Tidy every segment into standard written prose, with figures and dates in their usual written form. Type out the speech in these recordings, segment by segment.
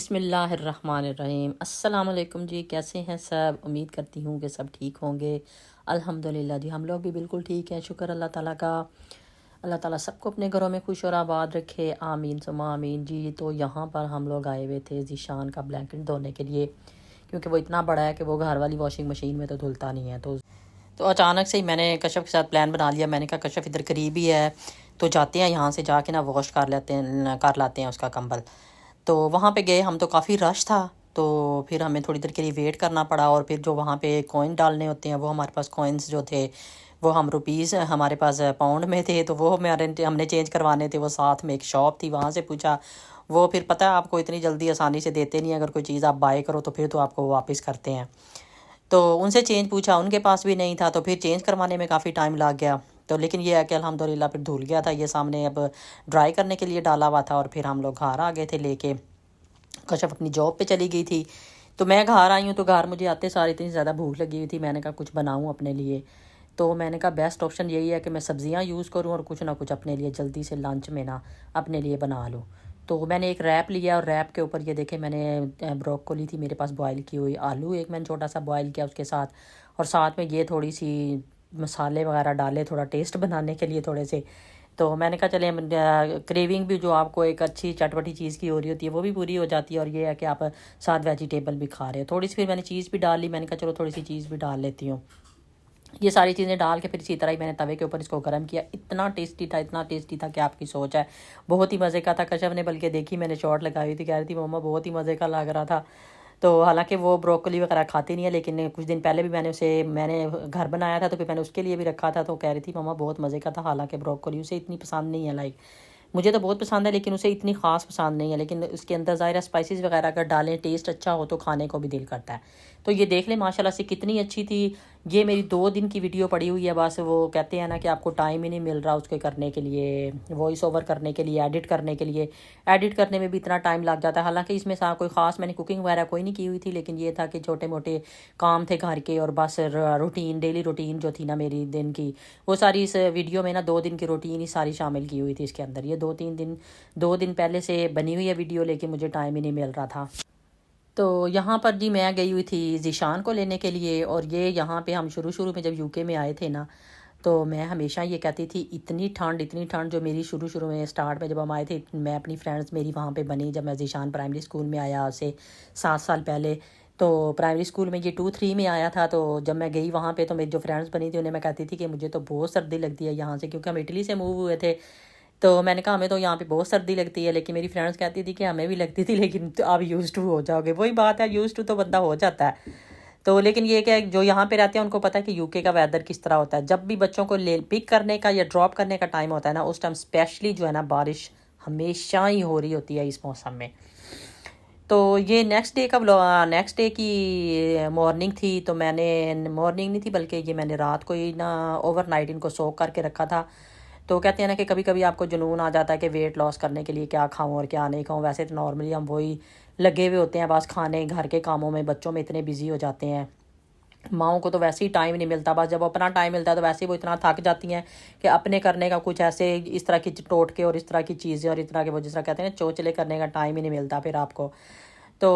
बिस्मिल्लाहिर्रहमानिर्रहीम। अस्सलाम वालेकुम जी, कैसे हैं सब? उम्मीद करती हूँ कि सब ठीक होंगे। अल्हम्दुलिल्लाह जी, हम लोग भी बिल्कुल ठीक हैं, शुक्र अल्लाह ताला का। अल्लाह ताला सबको अपने घरों में खुश और आबाद रखे, आमीन सुमा आमीन जी। तो यहाँ पर हम लोग आए हुए थे ज़ीशान का ब्लैंकेट धोने के लिए, क्योंकि वो इतना बड़ा है कि वो घर वाली वॉशिंग मशीन में तो धुलता नहीं है। तो अचानक से ही मैंने कशफ के साथ प्लान बना लिया। मैंने कहा कशफ इधर करीब ही है, तो जाते हैं यहाँ से जाके ना वॉश कर लाते हैं उसका कंबल। तो वहाँ पे गए हम, तो काफ़ी रश था, तो फिर हमें थोड़ी देर के लिए वेट करना पड़ा। और फिर जो वहाँ पे कॉइन डालने होते हैं, वो हमारे पास कॉइन्स जो थे वो हम रुपीज़ हमारे पास पाउंड में थे, तो वो हमने चेंज करवाने थे। वो साथ में एक शॉप थी, वहाँ से पूछा। वो फिर पता है आपको इतनी जल्दी आसानी से देते नहीं, अगर कोई चीज़ आप बाय करो तो फिर तो आपको वापस करते हैं। तो उनसे चेंज पूछा, उनके पास भी नहीं था, तो फिर चेंज करवाने में काफ़ी टाइम लग गया। तो लेकिन ये है कि अल्हम्दुलिल्लाह फिर धुल गया था ये सामने, अब ड्राई करने के लिए डाला हुआ था। और फिर हम लोग घर आ गए थे लेके। कशफ अपनी जॉब पे चली गई थी, तो मैं घर आई हूँ। तो घर मुझे आते सार इतनी ज़्यादा भूख लगी हुई थी, मैंने कहा कुछ बनाऊँ अपने लिए। तो मैंने कहा बेस्ट ऑप्शन यही है कि मैं सब्ज़ियाँ यूज़ करूँ और कुछ ना कुछ अपने लिए जल्दी से लंच में ना अपने लिए बना लूँ। तो मैंने एक रैप लिया, और रैप के ऊपर ये देखे मैंने ब्रोकोली थी मेरे पास बॉयल की हुई, आलू एक मैंने छोटा सा बॉयल किया उसके साथ, और साथ में ये थोड़ी सी मसाले वगैरह डाले थोड़ा टेस्ट बनाने के लिए थोड़े से। तो मैंने कहा चले, क्रेविंग भी जो आपको एक अच्छी चटपटी चीज़ की हो रही होती है वो भी पूरी हो जाती है, और ये है कि आप साथ वेजिटेबल भी खा रहे हो। थोड़ी सी फिर मैंने चीज़ भी डाल ली, मैंने कहा चलो थोड़ी सी चीज़ भी डाल लेती हूँ। ये सारी चीज़ें डाल के फिर इसी तरह ही मैंने तवे के ऊपर इसको गर्म किया। इतना टेस्टी था, इतना टेस्टी था कि आपकी सोच है। बहुत ही मज़े का था। कशफ ने बल्कि देखी, मैंने शॉर्ट लगाई हुई थी, कह रही थी मम्मा बहुत ही मज़े का लग रहा था। तो हालांकि वो ब्रोकली वगैरह खाती नहीं है, लेकिन कुछ दिन पहले भी मैंने घर बनाया था, तो फिर मैंने उसके लिए भी रखा था। तो कह रही थी मम्मा बहुत मज़े का था। हालांकि ब्रोकली उसे इतनी पसंद नहीं है, लाइक मुझे तो बहुत पसंद है लेकिन उसे इतनी ख़ास पसंद नहीं है। लेकिन उसके अंदर ज़ाहिर स्पाइसेस वगैरह अगर डालें, टेस्ट अच्छा हो तो खाने को भी दिल करता है। तो ये देख लें माशाल्लाह से कितनी अच्छी थी। ये मेरी 2 दिन की वीडियो पड़ी हुई है बस। वो कहते हैं ना कि आपको टाइम ही नहीं मिल रहा उसके करने के लिए, वॉइस ओवर करने के लिए, एडिट करने के लिए। एडिट करने में भी इतना टाइम लग जाता है। हालांकि इसमें सा कोई ख़ास मैंने कुकिंग वगैरह कोई नहीं की हुई थी, लेकिन ये था कि छोटे मोटे काम थे घर के, और बस रूटीन, डेली रूटीन जो थी ना मेरी दिन की, वो सारी इस वीडियो में ना 2 दिन की रूटीन ही सारी शामिल की हुई थी इसके अंदर। ये 2 दिन पहले से बनी हुई है वीडियो, लेकिन मुझे टाइम ही नहीं मिल रहा था। तो यहाँ पर जी मैं गई हुई थी ज़ीशान को लेने के लिए। और ये यहाँ पे हम शुरू शुरू में जब यूके में आए थे ना, तो मैं हमेशा ये कहती थी इतनी ठंड, इतनी ठंड। जो मेरी शुरू शुरू में स्टार्ट में जब हम आए थे, मैं अपनी फ्रेंड्स मेरी वहाँ पे बनी जब मैं ज़ीशान प्राइमरी स्कूल में आया से 7 साल पहले। तो प्राइमरी स्कूल में ये 2-3 में आया था। तो जब मैं गई वहाँ पे, तो मेरी जो फ्रेंड्स बनी थी उन्हें मैं कहती थी कि मुझे तो बहुत सर्दी लगती है यहाँ से, क्योंकि हम इटली से मूव हुए थे। तो मैंने कहा हमें तो यहाँ पे बहुत सर्दी लगती है, लेकिन मेरी फ्रेंड्स कहती थी कि हमें भी लगती थी, लेकिन तो आप यूज़ टू हो जाओगे। वही बात है, यूज़ टू तो बंदा हो जाता है। तो लेकिन ये क्या है, जो यहाँ पे रहते हैं उनको पता है कि यूके का वेदर किस तरह होता है। जब भी बच्चों को ले पिक करने का या ड्रॉप करने का टाइम होता है ना, उस टाइम स्पेशली जो है ना बारिश हमेशा ही हो रही होती है इस मौसम में। तो ये नेक्स्ट डे की मॉर्निंग थी। तो मैंने मॉर्निंग नहीं थी, बल्कि ये मैंने रात को ही ना ओवरनाइट इनको सोक करके रखा था। तो कहते हैं ना कि कभी कभी आपको जुनून आ जाता है कि वेट लॉस करने के लिए क्या खाऊं और क्या नहीं खाऊं। वैसे तो नॉर्मली हम वही लगे हुए होते हैं, बस खाने घर के कामों में, बच्चों में इतने बिजी हो जाते हैं। माओं को तो वैसे ही टाइम नहीं मिलता, बस जब अपना टाइम मिलता है तो वैसे ही वो इतना थक जाती हैं कि अपने करने का कुछ ऐसे इस तरह की टोटके और इस तरह की चीज़ें और इस तरह के वो जिस तरह कहते हैं ना चोचले करने का टाइम ही नहीं मिलता फिर आपको। तो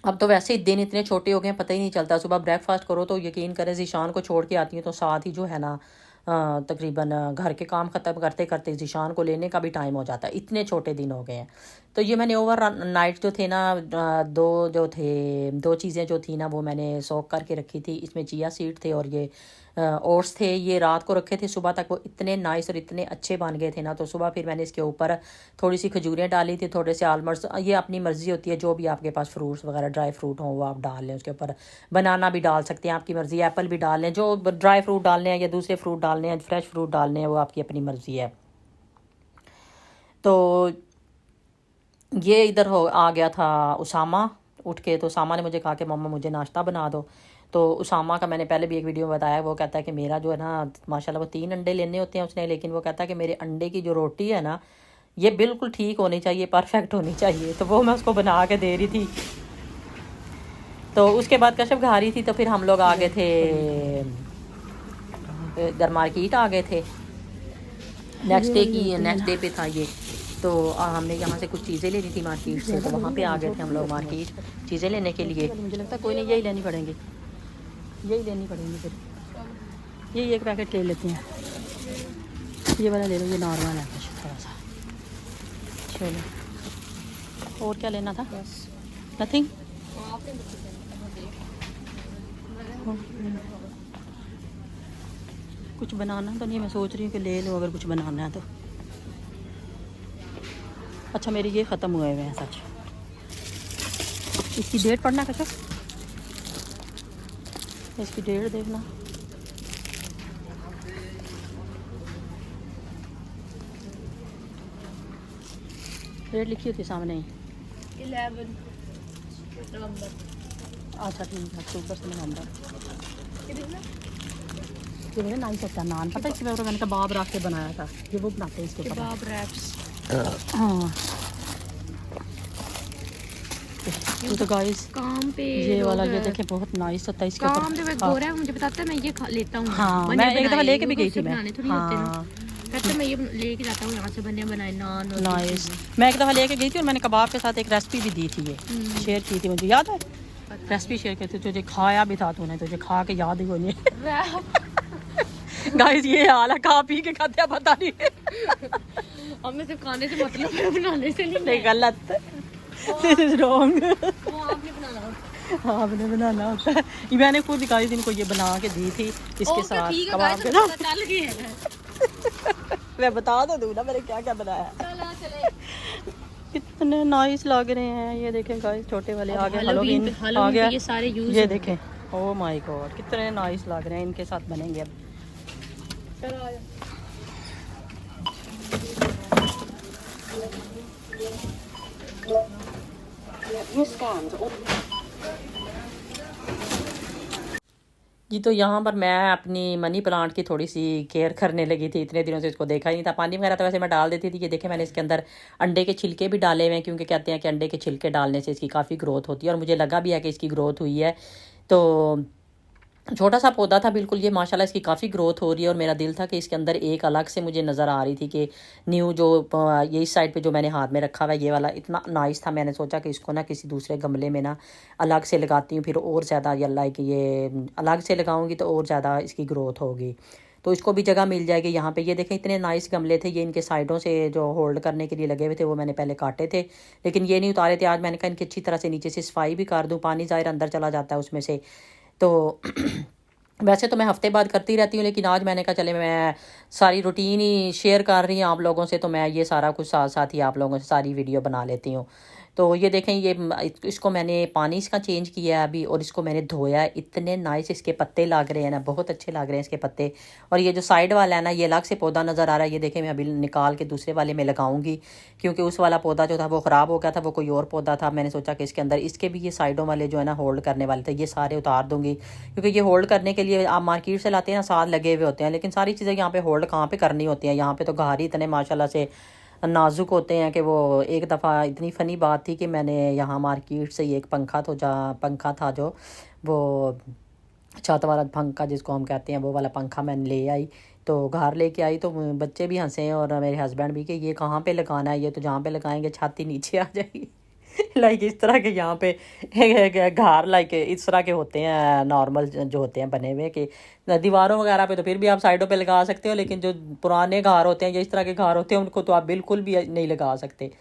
अब तो वैसे ही दिन इतने छोटे हो गए हैं, पता ही नहीं चलता। सुबह ब्रेकफास्ट करो तो यकीन करें ज़ीशान को छोड़ के आती हूँ, तो साथ ही जो है ना तकरीबन घर के काम ख़त्म करते करते ज़ीशान को लेने का भी टाइम हो जाता है। इतने छोटे दिन हो गए हैं। तो ये मैंने ओवर नाइट जो थे ना, दो चीज़ें जो थी ना वो मैंने सोक करके रखी थी। इसमें चिया सीड थे और ये ओट्स थे। ये रात को रखे थे, सुबह तक वो इतने नाइस और इतने अच्छे बन गए थे ना। तो सुबह फिर मैंने इसके ऊपर थोड़ी सी खजूरें डाली थी, थोड़े से आलमंड्स। ये अपनी मर्ज़ी होती है, जो भी आपके पास फ्रूट्स वगैरह ड्राई फ्रूट हों वो आप डाल लें उसके ऊपर। बनाना भी डाल सकते हैं, आपकी मर्ज़ी। एप्पल भी डाल लें, जो ड्राई फ्रूट डालने हैं या दूसरे फ्रूट डालने हैं, फ्रेश फ्रूट डालने हैं, वो आपकी अपनी मर्ज़ी है। तो ये इधर हो आ गया था उसामा उठ के। तो उसामा ने मुझे कहा कि मम्मा मुझे नाश्ता बना दो। तो उसामा का मैंने पहले भी एक वीडियो में बताया, वो कहता है कि मेरा जो है ना माशाल्लाह वो 3 अंडे लेने होते हैं उसने, लेकिन वो कहता है कि मेरे अंडे की जो रोटी है ना ये बिल्कुल ठीक होनी चाहिए, परफेक्ट होनी चाहिए। तो वो मैं उसको बना के दे रही थी। तो उसके बाद कश्यप खा रही थी, तो फिर हम लोग आ गए थे इधर मार्केट आ गए थे। नेक्स्ट डे पे था ये। तो हमने यहाँ से कुछ चीज़ें लेनी थी मार्केट से, तो वहाँ पे आ गए थे हम लोग मार्केट चीज़ें लेने के लिए। मुझे लगता है कोई नहीं, यही लेनी पड़ेंगी, यही लेनी पड़ेंगी फिर। यही एक पैकेट ले लेते हैं, ये वाला ले लो, ये नॉर्मल है कुछ थोड़ा सा। चलो और क्या लेना था? नथिंग। कुछ बनाना तो नहीं, मैं सोच रही हूँ कि ले लो अगर कुछ बनाना है तो। अच्छा मेरे ये ख़त्म हुए हुए हैं सच। इसकी डेट पढ़ना कैसे? इसकी डेट देखना। डेट लिखी होती सामने ही, 11 नवंबर। अच्छा ठीक है, अक्टूबर से नवंबर। ये मेरा नाइस होता है नान, पता है इसके ऊपर मैंने कबाब रख के बनाया था, ये वो बनाते हैं इसके ऊपर कबाब रैप्स। हाँ। तो गाइस काम पे ये वाला ये देखें बहुत नाइस होता है इसके ऊपर। काम पे गोरा है, मुझे बताता है, मैं ये लेता हूँ। हाँ मैं एक दफ़ा लेके भी गई थी मैं। हाँ कहते मैं ये लेके जाता हूँ यहाँ से, बने बनाए नान और नाइस। मैं एक दफ़ा लेके गई थी और मैंने कबाब के साथ एक रेसिपी भी दी थी, ये शेयर की थी, मुझे याद है रेसिपी शेयर की थी, तुझे खाया भी था तूने, तुझे खा के याद ही हो नहीं। गाइस ये हाल है, खा पी के खाते पता नहीं। हमें सिर्फ खाने से मतलब है, बनाने से नहीं गलत, दिस इज रॉन्ग। वो आपने बनाना होता है। आपने बनाना होता है। ये मैंने खुद गाइस इनको ये बना के दी थी इसके साथ कबाब के साथ। चल गई है। मैं बता तो दूँ ना मैंने क्या क्या बनाया। चलो चले। कितने नाइस लग रहे हैं, ये देखें गाइस छोटे वाले आ गए, हैलोवीन आ गया, ये सारे यूज ये देखें, ओह माय गॉड कितने नाइस लग रहे हैं, इनके साथ बनेंगे अब। चलो आ जाओ। जी तो यहाँ पर मैं अपनी मनी प्लांट की थोड़ी सी केयर करने लगी थी, इतने दिनों से इसको देखा ही नहीं था। पानी वगैरह तो वैसे मैं डाल देती थी। ये देखें मैंने इसके अंदर अंडे के छिलके भी डाले हुए हैं, क्योंकि कहते हैं कि अंडे के छिलके डालने से इसकी काफ़ी ग्रोथ होती है, और मुझे लगा भी है कि इसकी ग्रोथ हुई है। तो छोटा सा पौधा था बिल्कुल, ये माशाल्लाह इसकी काफ़ी ग्रोथ हो रही है, और मेरा दिल था कि इसके अंदर एक अलग से मुझे नज़र आ रही थी कि न्यू जो ये इस साइड पे जो मैंने हाथ में रखा हुआ है ये वाला इतना नाइस था। मैंने सोचा कि इसको ना किसी दूसरे गमले में ना अलग से लगाती हूँ, फिर और ज़्यादा अल्लाह कि ये अलग से लगाऊंगी तो और ज़्यादा इसकी ग्रोथ होगी, तो इसको भी जगह मिल जाएगी। यहाँ पे ये देखें इतने नाइस गमले थे, ये इनके साइडों से जो होल्ड करने के लिए लगे हुए थे वो मैंने पहले काटे थे, लेकिन ये नहीं उतारे थे। आज मैंने कहा इनकी अच्छी तरह से नीचे से सफाई भी कर दूँ, पानी ज़ाहिर अंदर चला जाता है उसमें से। तो वैसे तो मैं हफ्ते बाद करती रहती हूँ, लेकिन आज मैंने कहा चले मैं सारी रूटीन ही शेयर कर रही हूँ आप लोगों से, तो मैं ये सारा कुछ साथ साथ ही आप लोगों से सारी वीडियो बना लेती हूँ। तो ये देखें ये इसको मैंने पानी इसका चेंज किया है अभी, और इसको मैंने धोया है। इतने नाइस इसके पत्ते लग रहे हैं ना, बहुत अच्छे लग रहे हैं इसके पत्ते। और ये जो साइड वाला है ना, ये अलग से पौधा नज़र आ रहा है, ये देखें मैं अभी निकाल के दूसरे वाले में लगाऊंगी, क्योंकि उस वाला पौधा जो था वो ख़राब हो गया था, वो कोई और पौधा था। मैंने सोचा कि इसके अंदर इसके भी ये साइडों वाले जो है ना होल्ड करने वाले थे, ये सारे उतार दूंगी, क्योंकि ये होल्ड करने के लिए आप मार्केट से लाते हैं ना, साथ लगे हुए होते हैं, लेकिन सारी चीज़ें यहाँ पे होल्ड कहाँ पे करनी होती हैं। यहाँ पे तो घर ही इतने माशाल्लाह से नाजुक होते हैं कि वो एक दफ़ा इतनी फ़नी बात थी कि मैंने यहाँ मार्केट से एक पंखा था जो वो छत वाला पंखा जिसको हम कहते हैं, वो वाला पंखा मैंने ले आई। तो घर लेके आई तो बच्चे भी हंसे और मेरे हस्बैंड भी कि ये कहाँ पे लगाना है, ये तो जहाँ पे लगाएंगे छाती नीचे आ जाएगी। लाइक इस तरह के यहाँ पे घर लाइक इस तरह के होते हैं नॉर्मल जो होते हैं बने हुए, कि दीवारों वगैरह पे तो फिर भी आप साइडों पे लगा सकते हो, लेकिन जो पुराने घर होते हैं या इस तरह के घर होते हैं उनको तो आप बिल्कुल भी नहीं लगा सकते।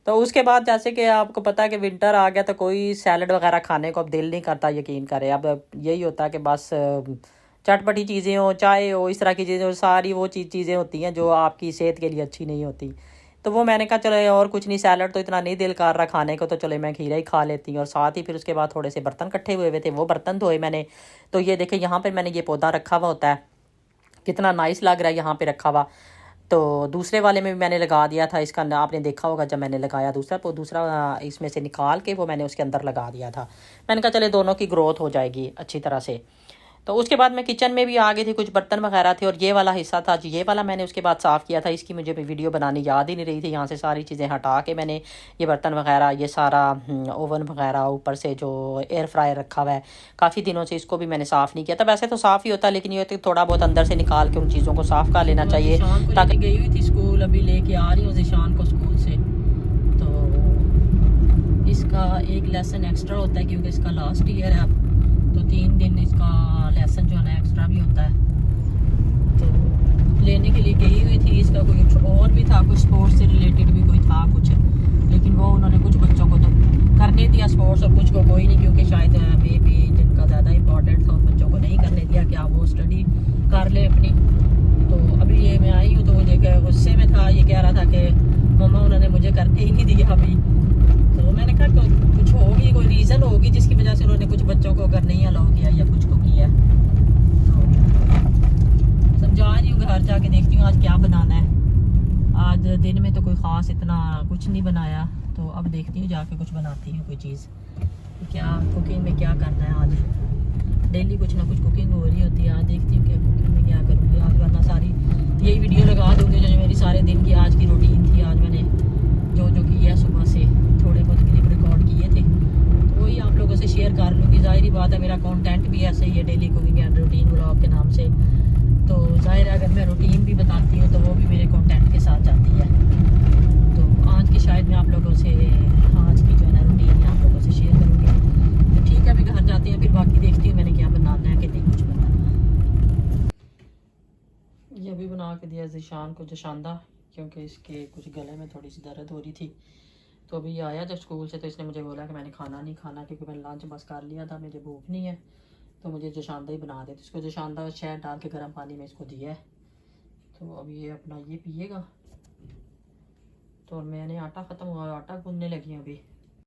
तो उसके बाद जैसे कि आपको पता है कि विंटर आ गया तो कोई सैलड वगैरह खाने को अब दिल नहीं करता, यकीन करें। अब यही होता है कि बस चटपटी चीज़ें हो, चाय हो, इस तरह की चीज़ें हो, सारी वो चीज़ें होती हैं जो आपकी सेहत के लिए अच्छी नहीं होती। तो वो मैंने कहा चलो और कुछ नहीं, सैलड तो इतना नहीं दिल कर रहा खाने को, तो चलो मैं खीरा ही खा लेती हूँ। और साथ ही फिर उसके बाद थोड़े से बर्तन इकट्ठे हुए थे, वो बर्तन धोए मैंने। तो ये देखें यहाँ पर मैंने ये पौधा रखा हुआ होता है, कितना नाइस लग रहा है यहाँ पे रखा हुआ। तो दूसरे वाले में भी मैंने लगा दिया था, इसका आपने देखा होगा जब मैंने लगाया दूसरा, तो दूसरा इसमें से निकाल के वो मैंने उसके अंदर लगा दिया था। मैंने कहा चले दोनों की ग्रोथ हो जाएगी अच्छी तरह से। तो उसके बाद मैं किचन में भी आ गई थी, कुछ बर्तन वगैरह थे और ये वाला हिस्सा था ये वाला मैंने उसके बाद साफ़ किया था। इसकी मुझे वीडियो बनानी याद ही नहीं रही थी। यहाँ से सारी चीज़ें हटा के मैंने ये बर्तन वगैरह, ये सारा ओवन वगैरह, ऊपर से जो एयर फ्रायर रखा हुआ है, काफ़ी दिनों से इसको भी मैंने साफ़ नहीं किया था। वैसे तो साफ़ ही होता है, लेकिन ये होता है थोड़ा बहुत अंदर से निकाल के उन चीज़ों को साफ़ कर लेना चाहिए। ताकि गई हुई थी स्कूल, अभी लेके आ रही हूँ ज़िशान को स्कूल से। तो इसका एक लेसन एक्स्ट्रा होता है क्योंकि इसका लास्ट ईयर है अब, तो 3 दिन इसका लेसन जो है ना एक्स्ट्रा भी होता है। तो लेने के लिए गई हुई थी। इसका कोई और भी था, कुछ स्पोर्ट्स से रिलेटेड भी कोई था कुछ, लेकिन वो उन्होंने कुछ बच्चों को तो करने दिया स्पोर्ट्स और कुछ को कोई नहीं, क्योंकि शायद मे बी जिनका ज़्यादा इंपॉर्टेंट था उन बच्चों को नहीं करने दिया, क्या वो स्टडी कर ले अपनी। तो अभी ये मैं आई हूँ तो मुझे गुस्से में था, ये कह रहा था कि मम्मा उन्होंने मुझे करके ही नहीं दिया अभी। तो मैंने कहा तो कुछ होगी, कोई रीज़न होगी जिसकी वजह से उन्होंने कुछ बच्चों को अगर नहीं अलाउ किया या कुछ को किया। तो सब जा रही हूँ घर, जाके देखती हूँ आज क्या बनाना है। आज दिन में तो कोई ख़ास इतना कुछ नहीं बनाया, तो अब देखती हूँ जाके कुछ बनाती हूँ कोई चीज़, क्या कुकिंग में क्या करना है आज। डेली कुछ ना कुछ कुकिंग हो रही होती है, आज देखती हूँ क्या कुकिंग में क्या करूँगी आज, वरना सारी यही वीडियो लगा दूँगी जो मेरी सारे दिन की आज की रूटीन थी। आज मैंने जो जो किया सुबह से, थोड़े बहुत क्लिप रिकॉर्ड किए थे, तो वही आप लोगों से शेयर कर लूँगी। ज़ाहिर बात है मेरा कंटेंट भी ऐसे ही है, daily cooking and routine blog के नाम से, तो ज़ाहिर है अगर मैं रूटीन भी बताती हूँ तो वो भी मेरे कंटेंट के साथ जाती है। तो आज की शायद मैं आप लोगों से आज की जो है ना रूटीन आप लोगों से शेयर करूँगी। तो ठीक है, अभी घर जाते हैं, फिर बाकी देखती हूँ मैंने क्या बनाना है कि नहीं कुछ बनाना। ये भी बना के दिया ज़िशान को जशांदा, क्योंकि इसके कुछ गले में थोड़ी सी दर्द हो रही थी। तो अभी ये आया जब स्कूल से, तो इसने मुझे बोला कि मैंने खाना नहीं खाना, क्योंकि मैंने लंच बस कर लिया था, मुझे भूख नहीं है, तो मुझे जशांदा ही बना दे। तो इसको जशांदा शहद डाल के गर्म पानी में इसको दिया है। तो अब ये अपना ये पिएगा। तो मैंने आटा ख़त्म हुआ, आटा गूंदने लगी अभी।